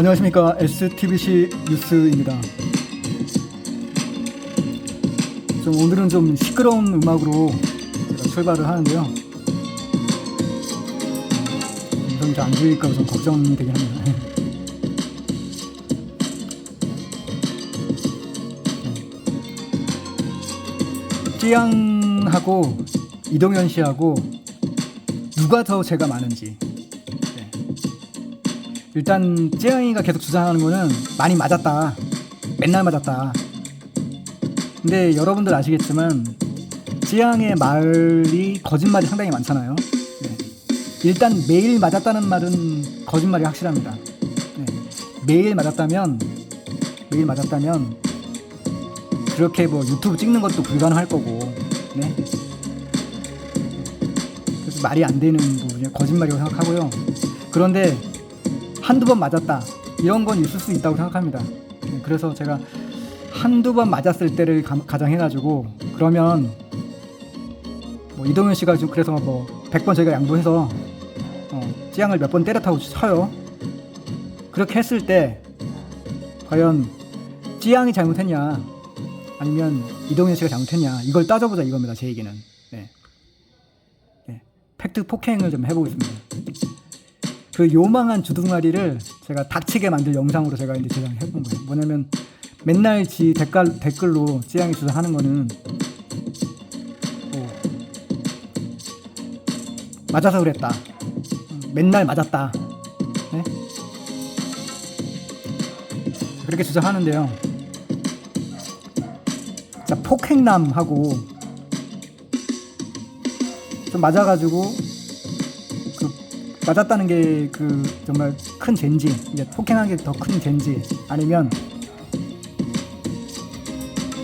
안녕하십니까, STBC 뉴스입니다. 오늘은 좀 시끄러운 음악으로 제가 출발을 하는데요. 음성이 잘 안 들릴까 좀 걱정이 되긴 합니다. 찌양하고 이동현 씨하고 누가 더 죄가 많은지. 일단 찌양이가 계속 주장하는 거는 많이 맞았다, 맨날 맞았다. 근데 여러분들 아시겠지만 찌양의 말이 거짓말이 상당히 많잖아요. 일단 매일 맞았다는 말은 거짓말이 확실합니다. 매일 맞았다면 그렇게 뭐 유튜브 찍는 것도 불가능할 거고, 그래서 말이 안 되는 부분이 거짓말이라고 생각하고요. 그런데 한두 번 맞았다, 이런 건 있을 수 있다고 생각합니다. 그래서 제가 한두 번 맞았을 때를 가정해가지고, 그러면 뭐 이동현 씨가 지금 그래서 뭐 100번 저희가 양보해서 찌양을 몇 번 때렸다고 쳐요. 그렇게 했을 때 과연 찌양이 잘못했냐 아니면 이동현 씨가 잘못했냐, 이걸 따져보자 이겁니다, 제 얘기는. 팩트 폭행을 좀 해보겠습니다. 그 요망한 주둥아리를 제가 닥치게 만들 영상으로 제가 이제 제작해본 거예요. 뭐냐면 맨날 지 댓글로 찌양이 주장하는 거는 맞아서 그랬다, 맨날 맞았다, 그렇게 주장하는데요. 자, 폭행남하고 좀 맞아가지고 맞았다는 게 정말 큰 죄인지, 이제 폭행한 게 더 큰 죄인지, 아니면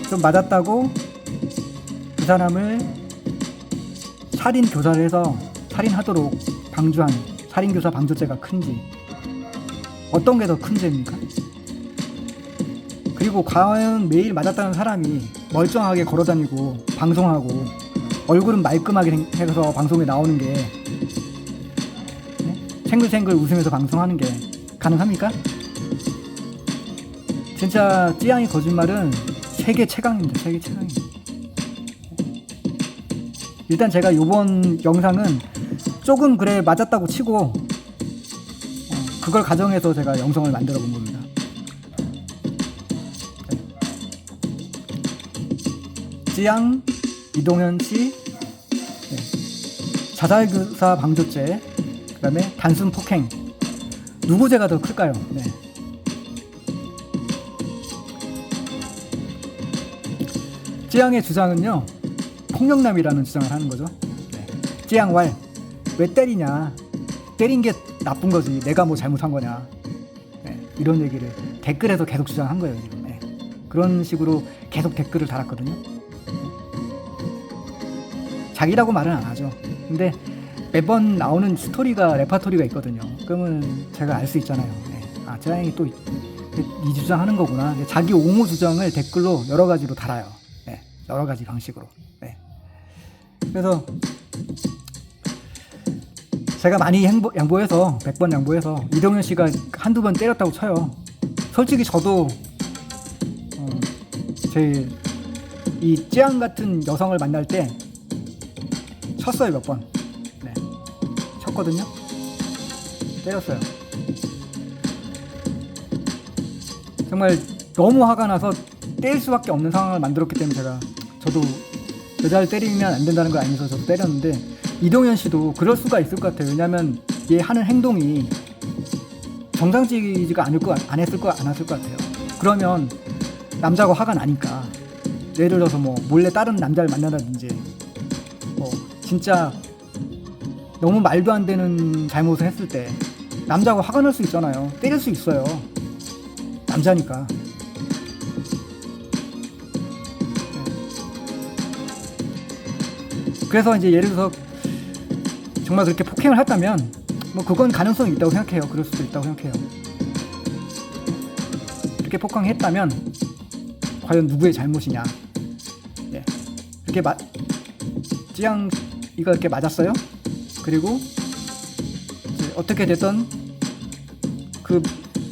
좀 맞았다고 그 사람을 살인 교사를 해서 살인하도록 방조한 살인교사 방조죄가 큰지, 어떤 게 더 큰 죄입니까? 그리고 과연 매일 맞았다는 사람이 멀쩡하게 걸어다니고 방송하고 얼굴은 말끔하게 해서 방송에 나오는 게, 생글생글 웃으면서 방송하는 게 가능합니까? 진짜 찌양이 거짓말은 세계 최강입니다. 세계 최강입니다. 일단 제가 요번 영상은 조금 그래 맞았다고 치고 그걸 가정해서 제가 영상을 만들어 본 겁니다. 찌양, 이동현 씨, 자살교사 방조죄, 그 다음에 단순 폭행, 누구 죄가 더 클까요? 찌양의 주장은요, 폭력남이라는 주장을 하는 거죠. 찌양왈, 왜 때리냐, 때린 게 나쁜 거지, 내가 뭐 잘못한 거냐, 이런 얘기를 댓글에서 계속 주장한 거예요, 지금. 그런 식으로 계속 댓글을 달았거든요. 자기라고 말은 안 하죠. 근데 매번 나오는 스토리가, 레파토리가 있거든요. 그러면 제가 알 수 있잖아요. 아, 찌양이 또 이 주장하는 거구나. 자기 옹호 주장을 댓글로 여러 가지로 달아요. 여러 가지 방식으로. 그래서 제가 많이 양보해서 100번 양보해서 이동현 씨가 한두 번 때렸다고 쳐요. 솔직히 저도 제 이 찌양 같은 여성을 만날 때 쳤어요. 몇 번. 쳤거든요. 때렸어요. 정말 너무 화가 나서 때릴 수밖에 없는 상황을 만들었기 때문에 저도 여자를 때리면 안 된다는 걸 알면서 저도 때렸는데, 이동현 씨도 그럴 수가 있을 것 같아요. 왜냐면 얘 하는 행동이 정상적이지가 안 했을 것 같아요. 그러면 남자가 화가 나니까, 예를 들어서 뭐 몰래 다른 남자를 만나다든지, 뭐 진짜 너무 말도 안 되는 잘못을 했을 때 남자가 화가 날 수 있잖아요. 때릴 수 있어요. 남자니까. 그래서 이제 예를 들어서 정말 그렇게 폭행을 했다면 뭐 그건 가능성이 있다고 생각해요. 그럴 수도 있다고 생각해요. 그렇게 폭행했다면 과연 누구의 잘못이냐. 이렇게 찌양이가 이렇게 맞았어요. 그리고 이제 어떻게 됐던 그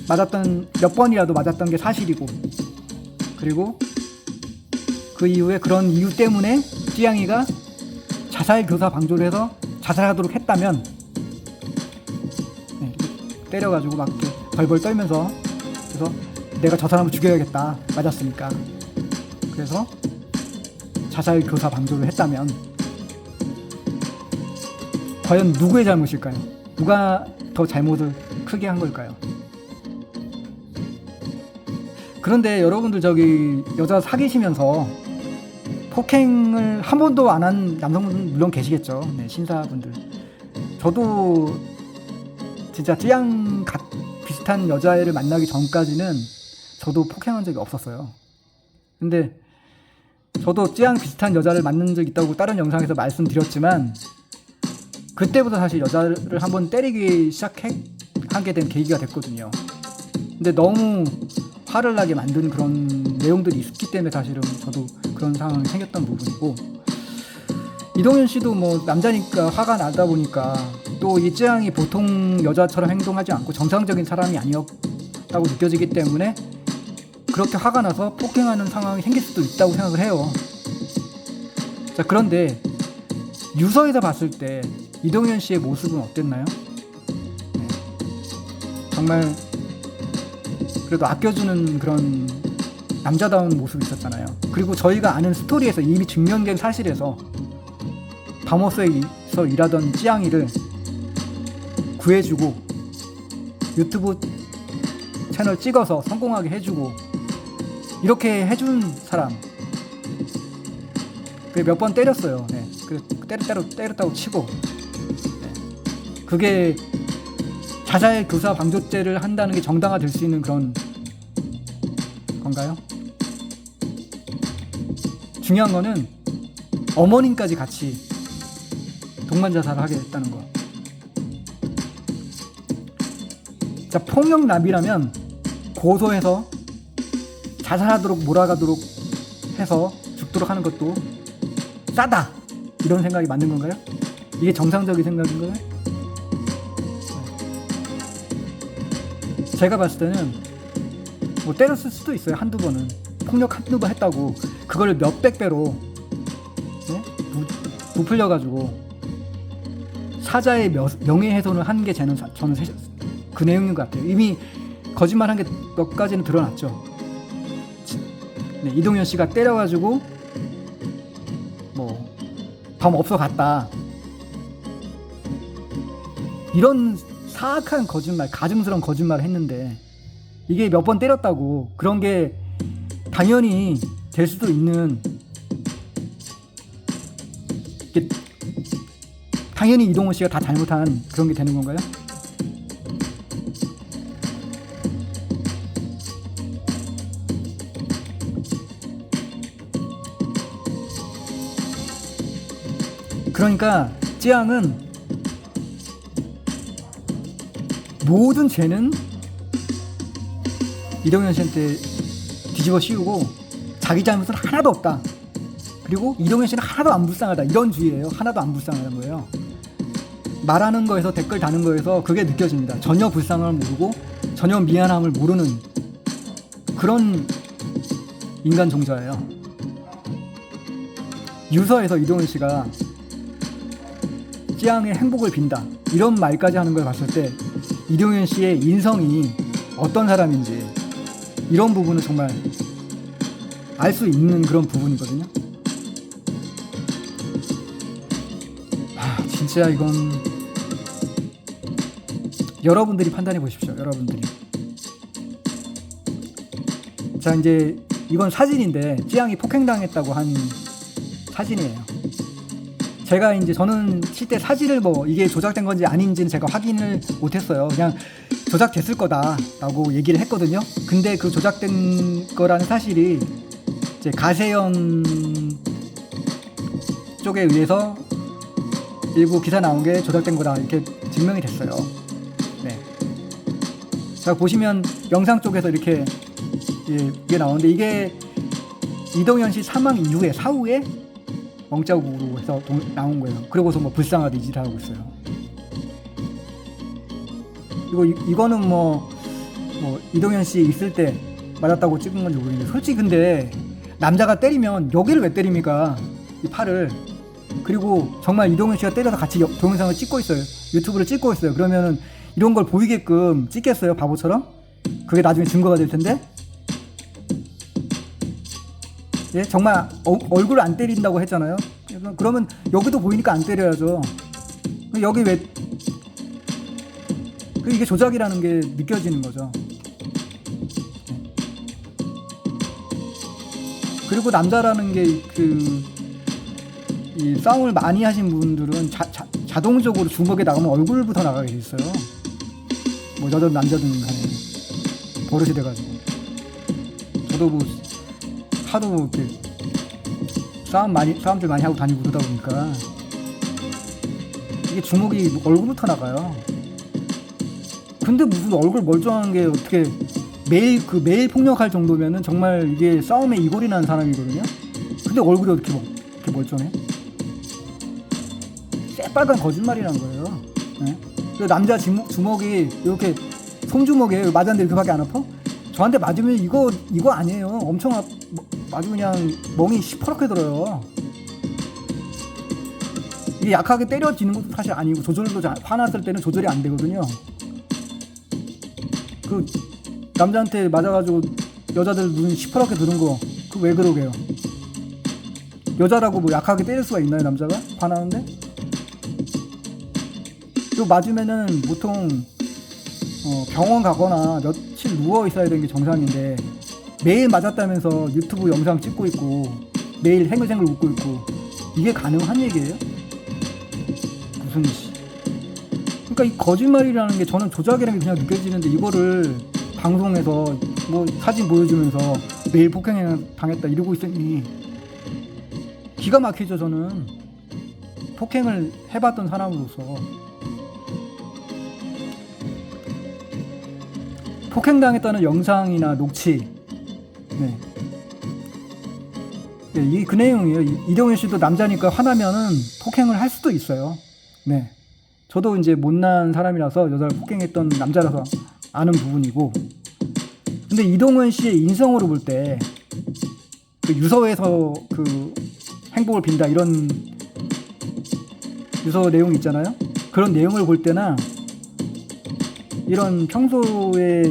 맞았던 몇 번이라도 맞았던 게 사실이고, 그리고 그 이후에 그런 이유 때문에 찌양이가 자살 교사 방조를 해서 자살하도록 했다면, 네, 때려가지고 막 이렇게 벌벌 떨면서, 그래서 내가 저 사람을 죽여야겠다, 맞았으니까. 그래서 자살 교사 방조를 했다면 과연 누구의 잘못일까요? 누가 더 잘못을 크게 한 걸까요? 그런데 여러분들 저기 여자 사귀시면서 폭행을 한 번도 안 한 남성분 물론 계시겠죠. 네, 신사분들. 저도 진짜 찌양 비슷한 여자애를 만나기 전까지는 저도 폭행한 적이 없었어요. 근데 저도 찌양 비슷한 여자를 만난 적 있다고 다른 영상에서 말씀드렸지만, 그때부터 사실 여자를 한번 때리기 시작하게 된 계기가 됐거든요. 근데 너무 화를 나게 만든 그런 내용들이 있기 때문에 사실은 저도 그런 상황이 생겼던 부분이고, 이동현 씨도 뭐 남자니까 화가 나다 보니까, 또 이 찌양이 보통 여자처럼 행동하지 않고 정상적인 사람이 아니었다고 느껴지기 때문에 그렇게 화가 나서 폭행하는 상황이 생길 수도 있다고 생각을 해요. 자, 그런데 유서에서 봤을 때 이동현 씨의 모습은 어땠나요? 네. 정말 그래도 아껴주는 그런 남자다운 모습이 있었잖아요. 그리고 저희가 아는 스토리에서 이미 증명된 사실에서 밤호수에서 일하던 찌양이를 구해주고 유튜브 채널 찍어서 성공하게 해주고, 이렇게 해준 사람, 몇 번 때렸어요. 네. 때렸다고 치고, 네. 그게 자살 교사 방조죄를 한다는 게 정당화될 수 있는 그런 건가요? 중요한 거는 어머님까지 같이 동반 자살을 하게 됐다는 거. 자, 폭력남이라면 고소해서 자살하도록 몰아가도록 해서 죽도록 하는 것도 싸다, 이런 생각이 맞는 건가요? 이게 정상적인 생각인가요? 제가 봤을 때는 뭐 때렸을 수도 있어요. 한두 번은 폭력 한두 번 했다고 그걸 몇백 배로, 네? 부풀려가지고 사자의 명예훼손을 한 게 저는 그 내용인 것 같아요. 이미 거짓말한 게 몇 가지는 드러났죠. 네, 이동현 씨가 때려가지고 뭐 밤 없어 갔다, 이런 사악한 거짓말, 가증스러운 거짓말을 했는데, 이게 몇 번 때렸다고 그런 게 당연히 될 수도 있는, 당연히 이동훈 씨가 다 잘못한 그런 게 되는 건가요? 그러니까 찌양은 모든 죄는 이동현 씨한테 뒤집어 씌우고 자기 잘못은 하나도 없다, 그리고 이동현 씨는 하나도 안 불쌍하다, 이런 주의예요. 하나도 안 불쌍하다는 거예요. 말하는 거에서, 댓글 다는 거에서 그게 느껴집니다. 전혀 불쌍함을 모르고 전혀 미안함을 모르는 그런 인간 종자예요. 유서에서 이동현 씨가 찌양의 행복을 빈다, 이런 말까지 하는 걸 봤을 때 이동현 씨의 인성이 어떤 사람인지, 이런 부분은 정말 알 수 있는 그런 부분이거든요. 진짜 이건 여러분들이 판단해 보십시오. 여러분들이. 자, 이제 이건 사진인데 찌양이 폭행당했다고 한 사진이에요. 제가 이제 저는 실제 사진을 뭐 이게 조작된 건지 아닌지는 제가 확인을 못했어요. 그냥 조작됐을 거다라고 얘기를 했거든요. 근데 그 조작된 거라는 사실이 이제 가세연 쪽에 의해서 일부 기사 나온 게 조작된 거다, 이렇게 증명이 됐어요. 네. 자, 보시면 영상 쪽에서 이렇게 이게 나오는데, 이게 이동현 씨 사망 이후에 사후에 멍자국으로 해서 나온 거예요. 그러고서 뭐 불쌍하다 이지를 하고 있어요. 이거는 뭐 뭐 이동현 씨 있을 때 맞았다고 찍은 건지 모르겠는데, 솔직히 근데 남자가 때리면 여기를 왜 때립니까? 이 팔을. 그리고 정말 이동현 씨가 때려서 같이 동영상을 찍고 있어요. 유튜브를 찍고 있어요. 그러면은 이런 걸 보이게끔 찍겠어요? 바보처럼? 그게 나중에 증거가 될 텐데. 예, 정말 얼굴을 안 때린다고 했잖아요. 그러면 여기도 보이니까 안 때려야죠. 여기 왜? 이게 조작이라는 게 느껴지는 거죠. 그리고 남자라는 게 이 싸움을 많이 하신 분들은 자동적으로 주먹에 나가면 얼굴부터 나가게 돼 있어요. 뭐 여자든 남자든 간에 버릇이 돼가지고. 저도 뭐 하도 이렇게 싸움들 많이 하고 다니고 그러다 보니까 이게 주먹이 얼굴부터 나가요. 근데 무슨 얼굴 멀쩡한 게 어떻게 매일 폭력할 정도면은 정말 이게 싸움에 이골이 난 사람이거든요. 근데 얼굴이 어떻게 이렇게 멀쩡해? 새빨간 거짓말이란 거예요. 네? 남자 주먹이 이렇게 손주먹에 맞았는데 이렇게밖에 안 아파? 저한테 맞으면 이거 아니에요. 엄청 아주 그냥 멍이 시퍼렇게 들어요. 이게 약하게 때려지는 것도 사실 아니고, 조절도 화났을 때는 조절이 안 되거든요. 그 남자한테 맞아가지고 여자들 눈 시퍼렇게 드는 거, 그 왜 그러게요? 여자라고 뭐 약하게 때릴 수가 있나요, 남자가? 화나는데? 또 맞으면은 보통 병원 가거나 며칠 누워 있어야 되는 게 정상인데, 매일 맞았다면서 유튜브 영상 찍고 있고 매일 행글생글 웃고 있고, 이게 가능한 얘기예요? 무슨 그러니까 이 거짓말이라는 게 저는 조작이라는 게 그냥 느껴지는데, 이거를 방송에서 뭐 사진 보여주면서 매일 폭행 당했다 이러고 있으니 기가 막히죠. 저는 폭행을 해봤던 사람으로서. 폭행당했다는 영상이나 녹취, 네. 네, 그 내용이에요. 이동현 씨도 남자니까 화나면은 폭행을 할 수도 있어요. 네. 저도 이제 못난 사람이라서 여자를 폭행했던 남자라서 아는 부분이고, 근데 이동현 씨의 인성으로 볼 때 그 유서에서 그 행복을 빈다 이런 유서 내용 있잖아요. 그런 내용을 볼 때나 이런 평소에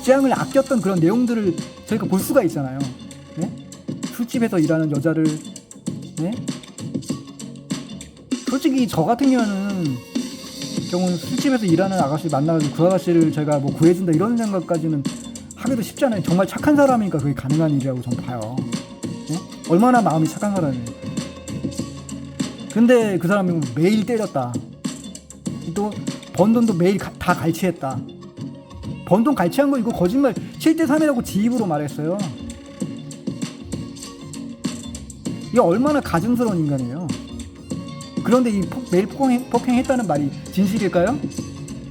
찌양을 아꼈던 그런 내용들을 저희가 볼 수가 있잖아요. 네? 술집에서 일하는 여자를, 네? 솔직히 저 같은 경우는 술집에서 일하는 아가씨 만나가지고 그 아가씨를 제가 뭐 구해준다 이런 생각까지는 하기도 쉽지 않아요. 정말 착한 사람이니까 그게 가능한 일이라고 저는 봐요. 네? 얼마나 마음이 착한 사람이에요. 근데 그 사람이 매일 때렸다. 또 번 돈도 매일 다 갈취했다. 번 돈 갈취한 거 이거 거짓말 7대3이라고 지 입으로 말했어요. 이게 얼마나 가증스러운 인간이에요. 그런데 이 매일 폭행했다는 말이 진실일까요?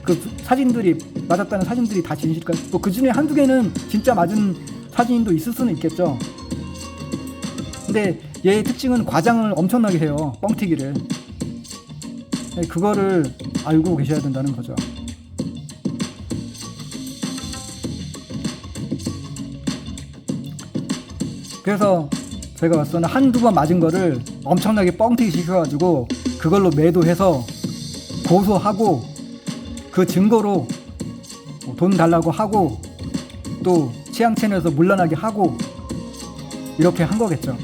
그 사진들이 맞았다는 사진들이 다 진실일까요? 뭐 그 중에 한두 개는 진짜 맞은 사진도 있을 수는 있겠죠. 근데 얘의 특징은 과장을 엄청나게 해요. 뻥튀기를. 그거를 알고 계셔야 된다는 거죠. 그래서 제가 봤을 때는 한두 번 맞은 거를 엄청나게 뻥튀기 시켜가지고 그걸로 매도해서 고소하고, 그 증거로 돈 달라고 하고, 또 취향 채널에서 물러나게 하고, 이렇게 한 거겠죠.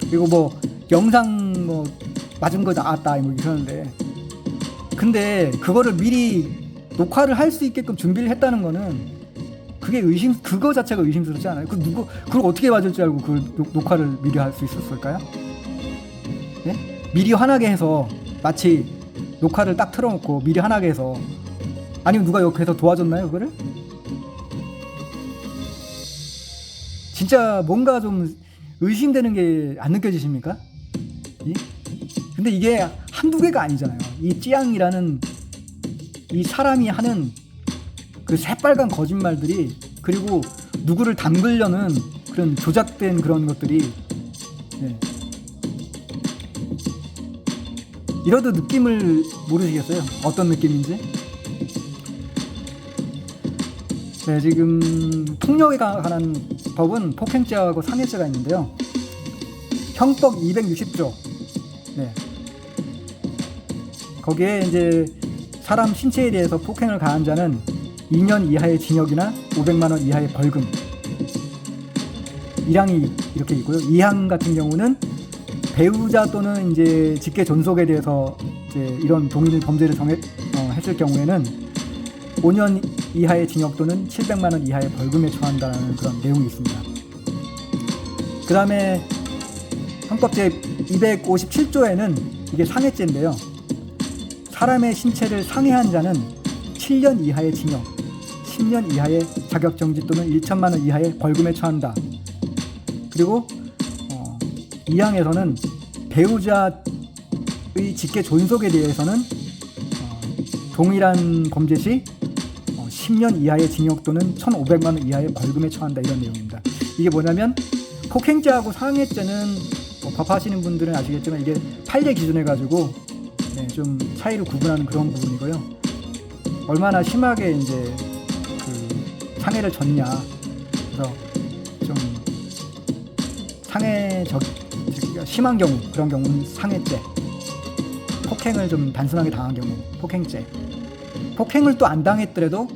그리고 뭐 영상 뭐 맞은 거 나왔다 뭐 이러는데, 근데 그거를 미리 녹화를 할 수 있게끔 준비를 했다는 거는 그거 자체가 의심스럽지 않아요? 그걸 어떻게 맞을 줄 알고 그 녹화를 미리 할 수 있었을까요? 네? 미리 화나게 해서, 마치 녹화를 딱 틀어놓고 미리 화나게 해서, 아니면 누가 옆에서 도와줬나요 그거를? 진짜 뭔가 좀 의심되는 게 안 느껴지십니까? 근데 이게 한두 개가 아니잖아요. 이 찌양이라는 이 사람이 하는 그 새빨간 거짓말들이, 그리고 누구를 담그려는 그런 조작된 그런 것들이, 네. 이러도 느낌을 모르시겠어요? 어떤 느낌인지? 네, 지금 폭력에 관한 법은 폭행죄하고 상해죄가 있는데요. 형법 260조. 네. 거기에 이제 사람 신체에 대해서 폭행을 가한 자는 2년 이하의 징역이나 500만 원 이하의 벌금. 1항이 이렇게 있고요. 2항 같은 경우는 배우자 또는 이제 직계 존속에 대해서 이제 이런 동일 범죄를 했을 경우에는 5년 이하의 징역 또는 700만 원 이하의 벌금에 처한다는 그런 내용이 있습니다. 그 다음에 형법 제 257조에는 이게 상해죄인데요. 사람의 신체를 상해한 자는 7년 이하의 징역, 10년 이하의 자격정지 또는 1천만 원 이하의 벌금에 처한다. 그리고 2항에서는 배우자의 직계 존속에 대해서는 동일한 범죄 시 10년 이하의 징역 또는 1,500만 원 이하의 벌금에 처한다, 이런 내용입니다. 이게 뭐냐면 폭행죄하고 상해죄는 법하시는 분들은 아시겠지만 이게 판례 기준해 가지고 좀 차이를 구분하는 그런 부분이고요. 얼마나 심하게 이제 그 상해를 줬냐, 그래서 좀 심한 경우, 그런 경우는 상해죄, 폭행을 좀 단순하게 당한 경우 폭행죄, 폭행을 또 안 당했더라도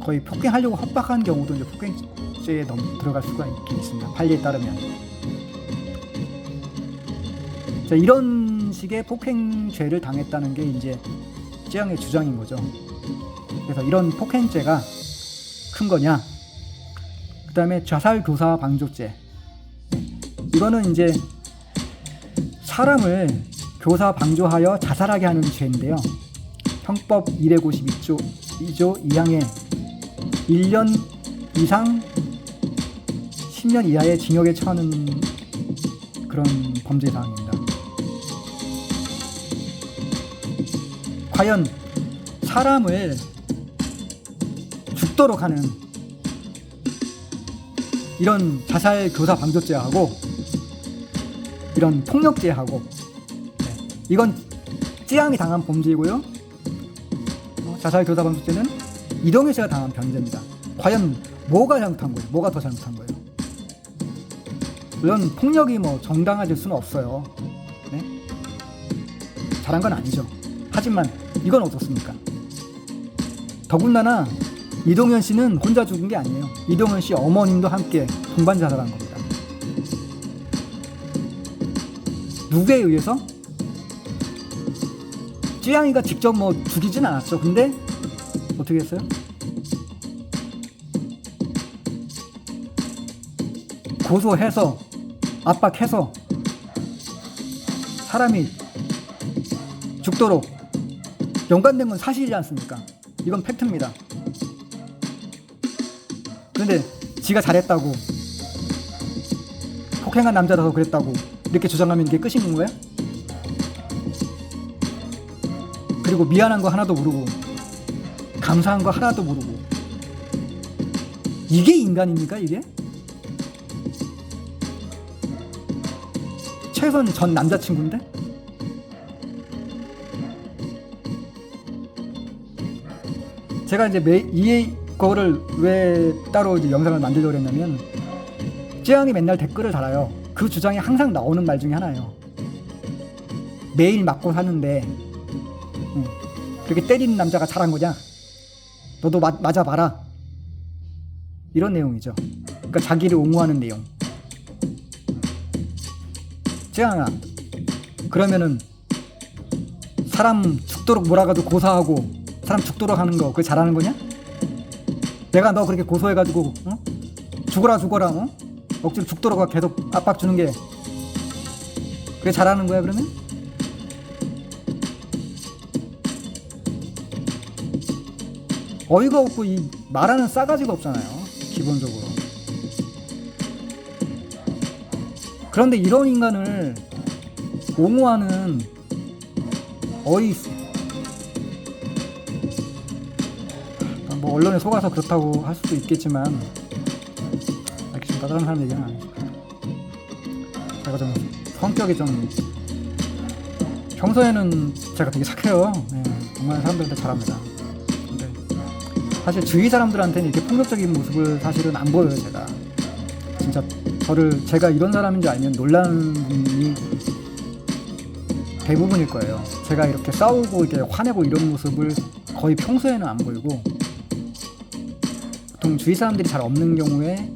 거의 폭행하려고 협박한 경우도 이제 폭행죄에 들어갈 수가 있긴 있습니다. 판례에 따르면. 자, 이런 식의 폭행죄를 당했다는 게 이제 쯔양의 주장인 거죠. 그래서 이런 폭행죄가 큰 거냐? 그 다음에 자살교사 방조죄. 이거는 이제 사람을 교사 방조하여 자살하게 하는 죄인데요. 형법 252조 2항에 1년 이상 10년 이하의 징역에 처하는 그런 범죄 사항입니다. 과연 사람을 죽도록 하는 이런 자살 교사 방조죄하고 이런 폭력죄하고, 이건 쯔양이 당한 범죄이고요. 자살 교사 방조죄는 이동현 씨가 당한 범죄입니다. 과연 뭐가 잘못한 거예요? 뭐가 더 잘못한 거예요? 물론 폭력이 뭐 정당화될 수는 없어요. 네? 잘한 건 아니죠. 하지만 이건 어떻습니까? 더군다나 이동현 씨는 혼자 죽은 게 아니에요. 이동현 씨 어머님도 함께 동반 자살한 겁니다. 누구에 의해서? 쯔양이가 직접 뭐 죽이진 않았죠. 근데 어떻게 했어요? 고소해서, 압박해서 사람이 죽도록 연관된 건 사실이지 않습니까? 이건 팩트입니다. 그런데 지가 잘했다고, 폭행한 남자라서 그랬다고 이렇게 주장하면 이게 끝인 거예요? 그리고 미안한 거 하나도 모르고 감사한 거 하나도 모르고, 이게 인간입니까? 이게? 최선 전 남자친구인데? 제가 이제 이거를 왜 따로 이제 영상을 만들려고 했냐면, 쯔양이 맨날 댓글을 달아요. 그 주장이 항상 나오는 말 중에 하나예요. 매일 맞고 사는데 그렇게 때리는 남자가 잘한 거냐? 너도 맞아봐라. 이런 내용이죠. 그러니까 자기를 옹호하는 내용. 쯔양아, 그러면은 사람 죽도록 몰아가지고 고소하고 사람 죽도록 하는 거 그거 잘하는 거냐? 내가 너 그렇게 고소해가지고 죽어라 억지로 죽도록 계속 압박 주는 게 그게 잘하는 거야 그러면? 어이가 없고 이 말하는 싸가지가 없잖아요, 기본적으로. 그런데 이런 인간을 옹호하는 뭐 언론에 속아서 그렇다고 할 수도 있겠지만, 이렇게 좀 다른 사람 얘기는 아니죠. 제가 좀 성격이 좀 평소에는 제가 되게 착해요. 네, 정말 사람들한테 잘합니다. 근데 사실 주위 사람들한테는 이렇게 폭력적인 모습을 사실은 안 보여요. 제가 진짜 제가 이런 사람인 줄 알면 놀라는 분이 대부분일 거예요. 제가 이렇게 싸우고 이렇게 화내고 이런 모습을 거의 평소에는 안 보이고, 보통 주위 사람들이 잘 없는 경우에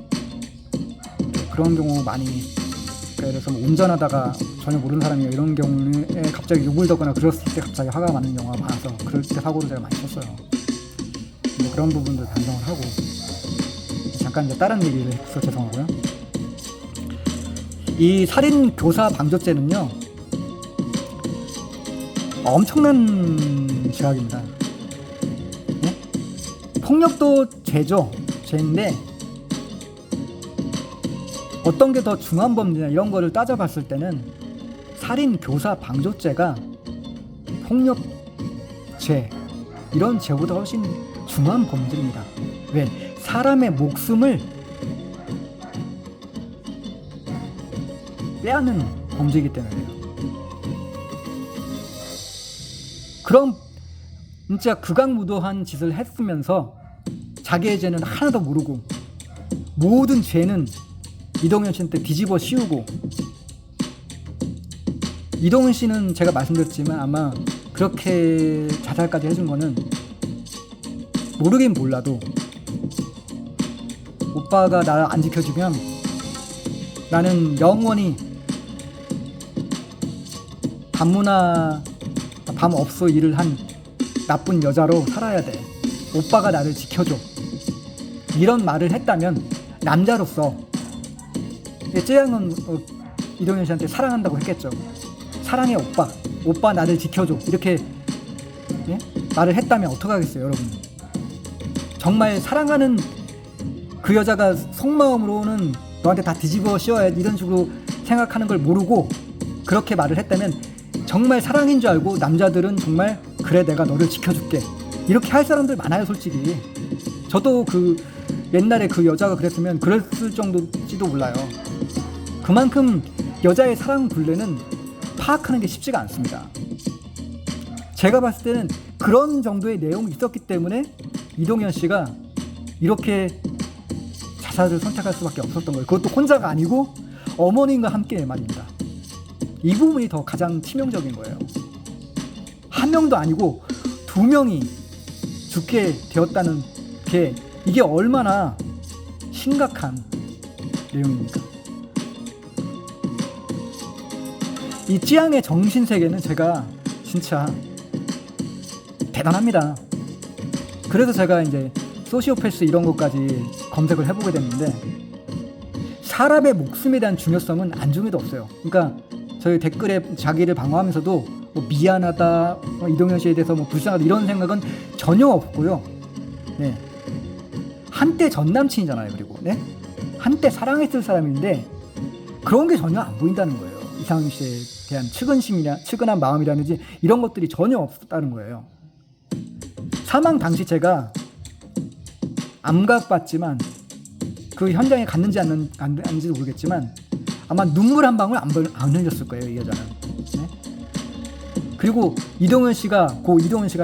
그런 경우 많이, 그러니까 예를 들어서 뭐 운전하다가 전혀 모르는 사람이 이런 경우에 갑자기 욕을 듣거나 그랬을 때 갑자기 화가 많은 경우가 많아서 그럴 때 사고를 제가 많이 쳤어요. 근데 그런 부분들 반성을 하고, 잠깐 이제 다른 얘기를 해서 죄송하고요. 이 살인 교사 방조죄는요 엄청난 죄악입니다. 네? 폭력도 죄죠. 죄인데 어떤 게 더 중한 범죄냐 이런 거를 따져봤을 때는 살인 교사 방조죄가 폭력죄 이런 죄보다 훨씬 중한 범죄입니다. 왜? 사람의 목숨을 빼앗는 범죄이기 때문에요. 그럼 진짜 극악무도한 짓을 했으면서 자기의 죄는 하나도 모르고 모든 죄는 이동현 씨한테 뒤집어 씌우고, 이동현 씨는 제가 말씀드렸지만 아마 그렇게 자살까지 해준 거는 모르긴 몰라도 오빠가 나 안 지켜주면 나는 영원히 밤 없어 일을 한 나쁜 여자로 살아야 돼. 오빠가 나를 지켜줘. 이런 말을 했다면 남자로서 쯔양은 이동현 씨한테 사랑한다고 했겠죠. 사랑해 오빠. 오빠 나를 지켜줘. 이렇게 예? 말을 했다면 어떡하겠어요, 여러분. 정말 사랑하는 그 여자가 속마음으로는 너한테 다 뒤집어 씌워야지 이런 식으로 생각하는 걸 모르고 그렇게 말을 했다면 정말 사랑인 줄 알고 남자들은 정말 그래 내가 너를 지켜줄게 이렇게 할 사람들 많아요. 솔직히 저도 그 옛날에 그 여자가 그랬으면 그랬을 정도일지도 몰라요. 그만큼 여자의 사랑 굴레는 파악하는 게 쉽지가 않습니다. 제가 봤을 때는 그런 정도의 내용이 있었기 때문에 이동현 씨가 이렇게 자살을 선택할 수밖에 없었던 거예요. 그것도 혼자가 아니고 어머님과 함께 말입니다. 이 부분이 더 가장 치명적인 거예요. 한 명도 아니고 두 명이 죽게 되었다는 게 이게 얼마나 심각한 내용입니까? 이 찌양의 정신세계는 제가 진짜 대단합니다. 그래서 제가 이제 소시오패스 이런 것까지 검색을 해보게 됐는데 사람의 목숨에 대한 중요성은 안중에도 없어요. 그러니까 저희 댓글에 자기를 방어하면서도 뭐 미안하다, 이동현 씨에 대해서 뭐 불쌍하다 이런 생각은 전혀 없고요. 네. 한때 전 남친이잖아요. 그리고 네? 한때 사랑했을 사람인데 그런 게 전혀 안 보인다는 거예요. 이상윤 씨에 대한 측은한 마음이라든지 이런 것들이 전혀 없다는 거예요. 사망 당시 제가 암각봤지만 그 현장에 갔는지 안 갔는지도 모르겠지만 아마 눈물 한 방울 안 흘렸을 거예요, 이 여자는. 네? 그리고 이동현 씨가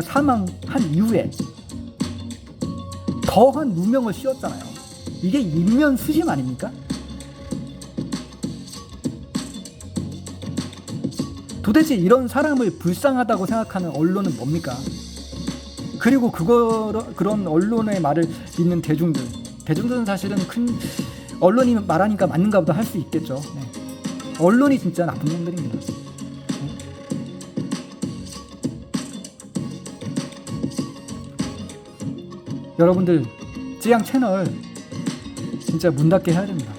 사망한 이후에 더한 누명을 씌웠잖아요. 이게 인면 수심 아닙니까? 도대체 이런 사람을 불쌍하다고 생각하는 언론은 뭡니까? 그리고 그런 언론의 말을 믿는 대중들은 사실은 언론이 말하니까 맞는가 보다 할 수 있겠죠. 네. 언론이 진짜 나쁜 놈들입니다. 네. 여러분들 찌양 채널 진짜 문 닫게 해야 됩니다.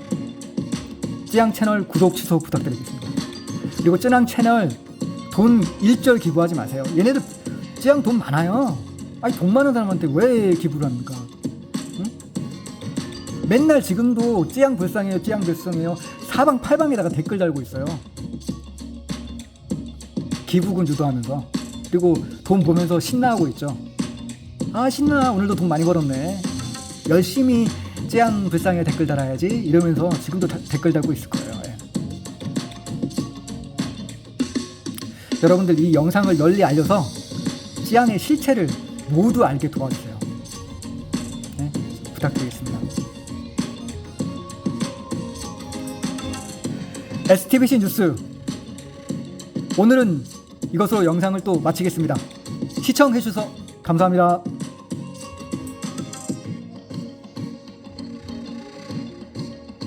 찌양 채널 구독 취소 부탁드리겠습니다. 그리고 찌양 채널 돈 일절 기부하지 마세요. 얘네들 찌양 돈 많아요. 아니 돈 많은 사람한테 왜 기부를 합니까? 응? 맨날 지금도 찌양 불쌍해요 사방팔방에다가 댓글 달고 있어요. 기부금 주도하면서. 그리고 돈 보면서 신나하고 있죠. 아 신나, 오늘도 돈 많이 벌었네, 열심히 찌양 불쌍해 댓글 달아야지 이러면서 지금도 댓글 달고 있을 거예요. 예. 여러분들 이 영상을 널리 알려서 찌양의 실체를 모두 알게 도와주세요. 네, 부탁드리겠습니다. STBC 뉴스, 오늘은 이것으로 영상을 또 마치겠습니다. 시청해주셔서 감사합니다.